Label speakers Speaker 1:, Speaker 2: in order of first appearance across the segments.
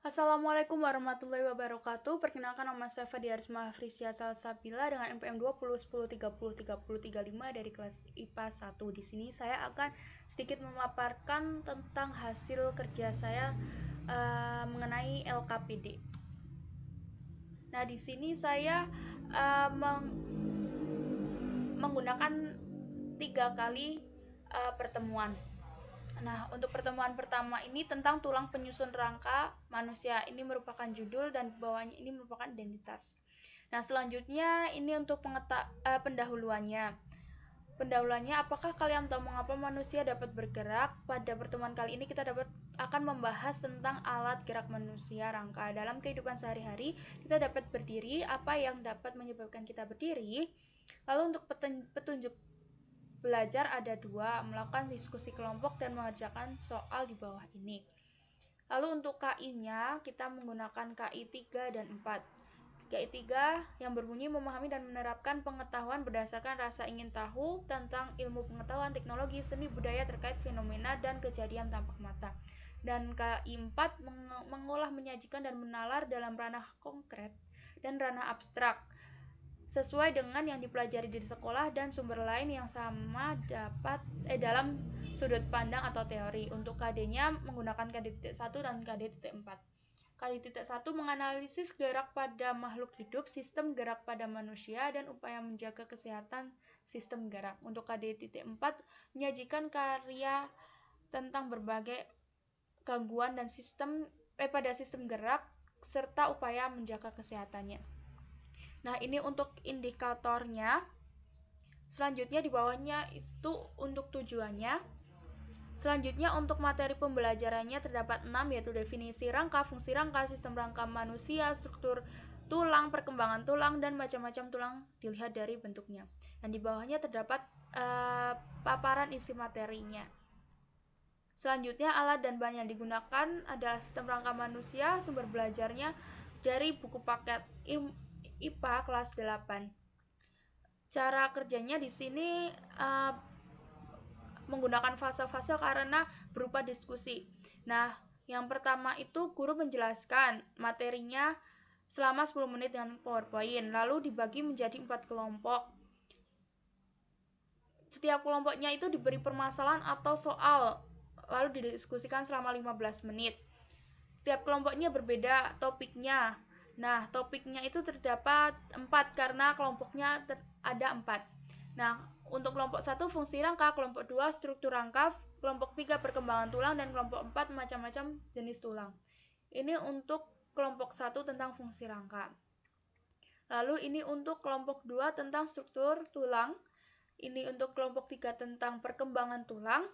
Speaker 1: Assalamualaikum warahmatullahi wabarakatuh. Perkenalkan, nama saya Fadiarisma Hafrizia Salsabila dengan NPM 2010303035 dari kelas IPA 1. Di sini saya akan sedikit memaparkan tentang hasil kerja saya mengenai LKPD. Nah, di sini saya menggunakan 3 kali pertemuan. Nah, untuk pertemuan pertama ini tentang tulang penyusun rangka manusia. Ini merupakan judul dan bawahnya ini merupakan identitas. Nah, selanjutnya ini untuk pendahuluannya. Pendahuluannya, apakah kalian tahu mengapa manusia dapat bergerak? Pada pertemuan kali ini kita akan membahas tentang alat gerak manusia rangka. Dalam kehidupan sehari-hari, kita dapat berdiri, apa yang dapat menyebabkan kita berdiri? Lalu untuk petunjuk belajar ada 2, melakukan diskusi kelompok dan mengerjakan soal di bawah ini. Lalu untuk KI-nya, kita menggunakan KI 3 dan 4. KI 3 yang berbunyi memahami dan menerapkan pengetahuan berdasarkan rasa ingin tahu tentang ilmu pengetahuan, teknologi, seni, budaya terkait fenomena dan kejadian tampak mata. Dan KI 4 mengolah, menyajikan, dan menalar dalam ranah konkret dan ranah abstrak sesuai dengan yang dipelajari di sekolah dan sumber lain yang sama dalam sudut pandang atau teori. Untuk KD-nya menggunakan KD.1 dan KD.4. KD.1 menganalisis gerak pada makhluk hidup, sistem gerak pada manusia, dan upaya menjaga kesehatan sistem gerak. Untuk KD.4 menyajikan karya tentang berbagai gangguan dan pada sistem gerak serta upaya menjaga kesehatannya. Nah, ini untuk indikatornya. Selanjutnya di bawahnya itu untuk tujuannya. Selanjutnya untuk materi pembelajarannya terdapat 6, yaitu definisi rangka, fungsi rangka, sistem rangka manusia, struktur tulang, perkembangan tulang, dan macam-macam tulang dilihat dari bentuknya. Dan di bawahnya terdapat paparan isi materinya. Selanjutnya alat dan bahan yang digunakan adalah sistem rangka manusia. Sumber belajarnya dari buku paket IPA kelas 8. Cara kerjanya di sini menggunakan fase-fase karena berupa diskusi. Nah, yang pertama itu guru menjelaskan materinya selama 10 menit dengan PowerPoint, lalu dibagi menjadi 4 kelompok. Setiap kelompoknya itu diberi permasalahan atau soal, lalu didiskusikan selama 15 menit. Setiap kelompoknya berbeda topiknya. Nah, topiknya itu terdapat 4 karena kelompoknya ada 4. Nah, untuk kelompok 1 fungsi rangka, kelompok 2 struktur rangka, kelompok 3 perkembangan tulang, dan kelompok 4 macam-macam jenis tulang. Ini untuk kelompok 1 tentang fungsi rangka. Lalu ini untuk kelompok 2 tentang struktur tulang. Ini untuk kelompok 3 tentang perkembangan tulang.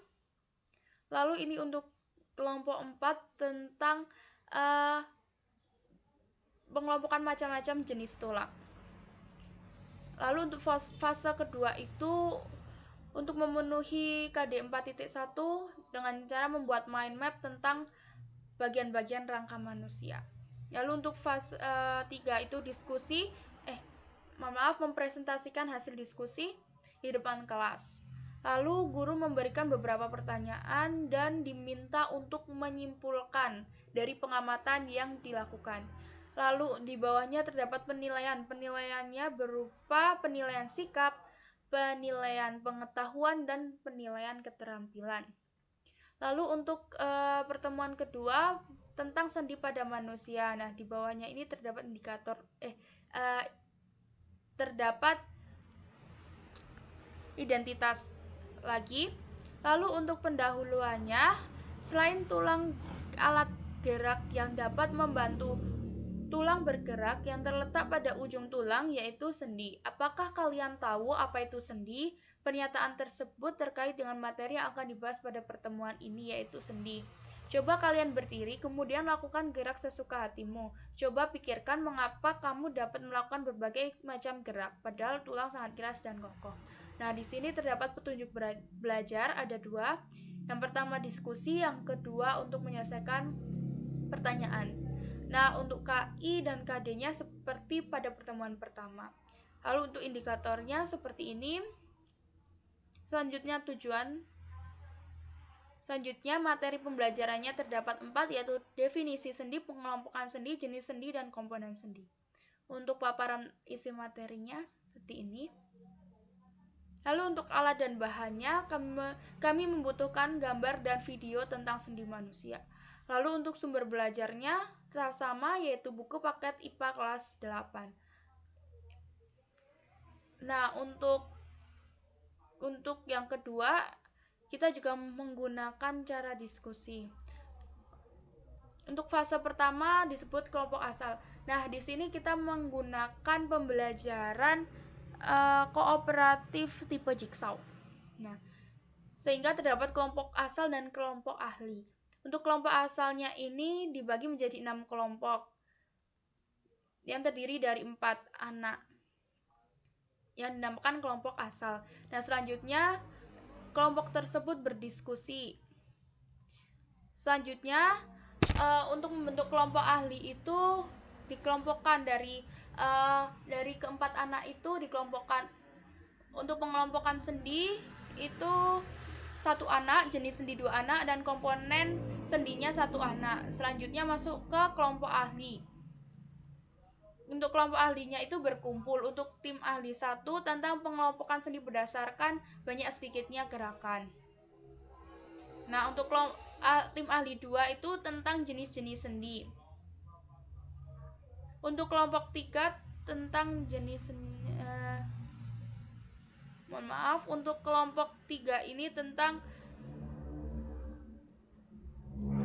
Speaker 1: Lalu ini untuk kelompok 4 tentang pengelompokan macam-macam jenis tulang. Lalu untuk fase kedua itu untuk memenuhi KD 4.1 dengan cara membuat mind map tentang bagian-bagian rangka manusia. Lalu untuk fase 3 itu mempresentasikan hasil diskusi di depan kelas. Lalu guru memberikan beberapa pertanyaan dan diminta untuk menyimpulkan dari pengamatan yang dilakukan. Lalu di bawahnya terdapat penilaian. Penilaiannya berupa penilaian sikap, penilaian pengetahuan, dan penilaian keterampilan. Lalu untuk pertemuan kedua tentang sendi pada manusia. Nah, di bawahnya ini terdapat terdapat identitas lagi. Lalu untuk pendahuluannya, selain tulang alat gerak yang dapat membantu tulang bergerak yang terletak pada ujung tulang, yaitu sendi. Apakah kalian tahu apa itu sendi? Pernyataan tersebut terkait dengan materi yang akan dibahas pada pertemuan ini, yaitu sendi. Coba kalian berdiri, kemudian lakukan gerak sesuka hatimu. Coba pikirkan mengapa kamu dapat melakukan berbagai macam gerak, padahal tulang sangat keras dan kokoh. Nah, di sini terdapat petunjuk belajar ada 2. Yang pertama diskusi, yang kedua untuk menyelesaikan pertanyaan. Nah, untuk KI dan KD-nya seperti pada pertemuan pertama. Lalu untuk indikatornya seperti ini. Selanjutnya Selanjutnya, materi pembelajarannya terdapat 4, yaitu definisi sendi, pengelompokan sendi, jenis sendi, dan komponen sendi. Untuk paparan isi materinya seperti ini. Lalu untuk alat dan bahannya, kami membutuhkan gambar dan video tentang sendi manusia. Lalu untuk sumber belajarnya tetap sama, yaitu buku paket IPA kelas 8. Nah, untuk yang kedua, kita juga menggunakan cara diskusi. Untuk fase pertama disebut kelompok asal. Nah, di sini kita menggunakan pembelajaran kooperatif tipe jigsaw. Nah, sehingga terdapat kelompok asal dan kelompok ahli. Untuk kelompok asalnya ini dibagi menjadi 6 kelompok yang terdiri dari 4 anak yang dinamakan kelompok asal. Nah, selanjutnya kelompok tersebut berdiskusi. Selanjutnya untuk membentuk kelompok ahli itu dikelompokkan dari keempat anak itu dikelompokkan. Untuk pengelompokan sendi itu 1 anak, jenis sendi 2 anak, dan komponen sendinya 1 anak. Selanjutnya masuk ke kelompok ahli. Untuk kelompok ahlinya itu berkumpul. Untuk tim ahli 1 tentang pengelompokan sendi berdasarkan banyak sedikitnya gerakan. Nah, untuk tim ahli 2 itu tentang jenis-jenis sendi. Untuk kelompok 3 tentang jenis sendi. Untuk kelompok 3 ini tentang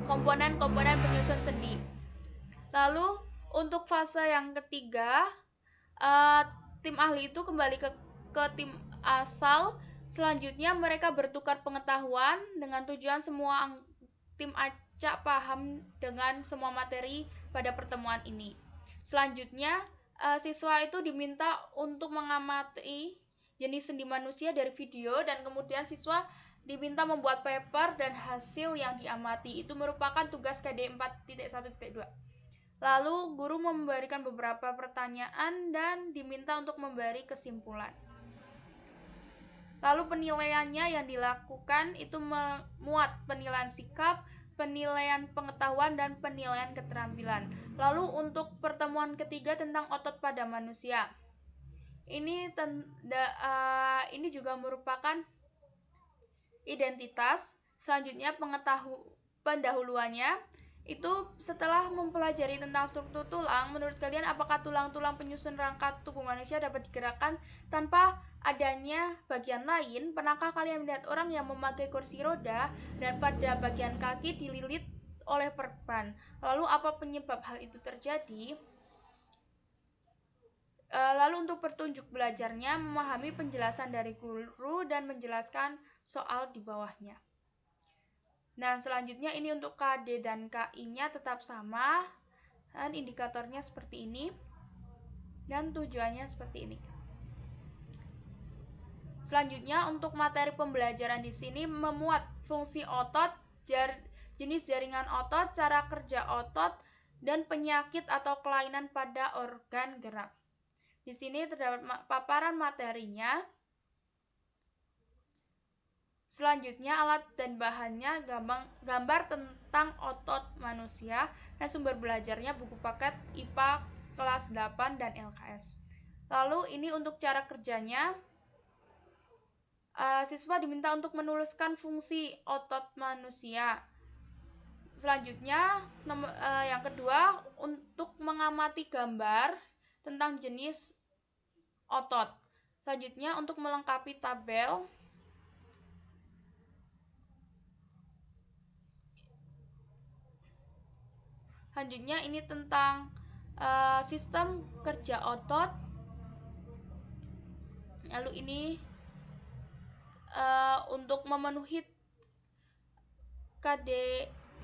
Speaker 1: komponen-komponen penyusun sendi. Lalu untuk fase yang ketiga, tim ahli itu kembali ke tim asal. Selanjutnya mereka bertukar pengetahuan dengan tujuan semua tim acak paham dengan semua materi pada pertemuan ini. Selanjutnya, siswa itu diminta untuk mengamati jenis sendi manusia dari video, dan kemudian siswa diminta membuat paper dan hasil yang diamati. Itu merupakan tugas KD 4.1.2. Lalu guru memberikan beberapa pertanyaan dan diminta untuk memberi kesimpulan. Lalu penilaiannya yang dilakukan itu memuat penilaian sikap, penilaian pengetahuan, dan penilaian keterampilan. Lalu untuk pertemuan ketiga tentang otot pada manusia. Ini juga merupakan identitas. Selanjutnya pendahuluannya itu setelah mempelajari tentang struktur tulang. Menurut kalian, apakah tulang-tulang penyusun rangka tubuh manusia dapat digerakkan tanpa adanya bagian lain? Pernahkah kalian melihat orang yang memakai kursi roda dan pada bagian kaki dililit oleh perban? Lalu apa penyebab hal itu terjadi? Lalu untuk petunjuk belajarnya, memahami penjelasan dari guru dan menjelaskan soal di bawahnya. Nah, selanjutnya ini untuk KD dan KI-nya tetap sama, dan indikatornya seperti ini, dan tujuannya seperti ini. Selanjutnya untuk materi pembelajaran di sini memuat fungsi otot, jenis jaringan otot, cara kerja otot, dan penyakit atau kelainan pada organ gerak. Di sini terdapat paparan materinya. Selanjutnya alat dan bahannya, gambar tentang otot manusia, dan sumber belajarnya buku paket IPA kelas 8 dan LKS. Lalu ini untuk cara kerjanya. Siswa diminta untuk menuliskan fungsi otot manusia. Selanjutnya yang kedua, untuk mengamati gambar tentang jenis otot. Selanjutnya untuk melengkapi tabel. Selanjutnya ini tentang sistem kerja otot. Lalu ini untuk memenuhi KD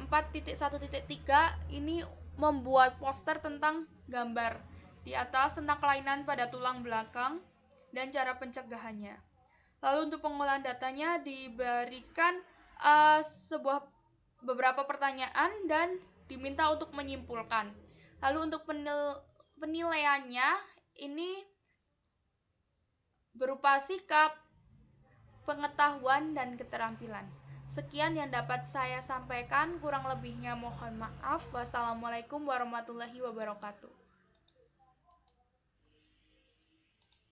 Speaker 1: 4.1.3 ini membuat poster tentang gambar di atas tentang kelainan pada tulang belakang dan cara pencegahannya. Lalu untuk pengolahan datanya diberikan beberapa pertanyaan dan diminta untuk menyimpulkan. Lalu untuk penilaiannya ini berupa sikap, pengetahuan, dan keterampilan. Sekian yang dapat saya sampaikan, kurang lebihnya mohon maaf. Wassalamualaikum warahmatullahi wabarakatuh.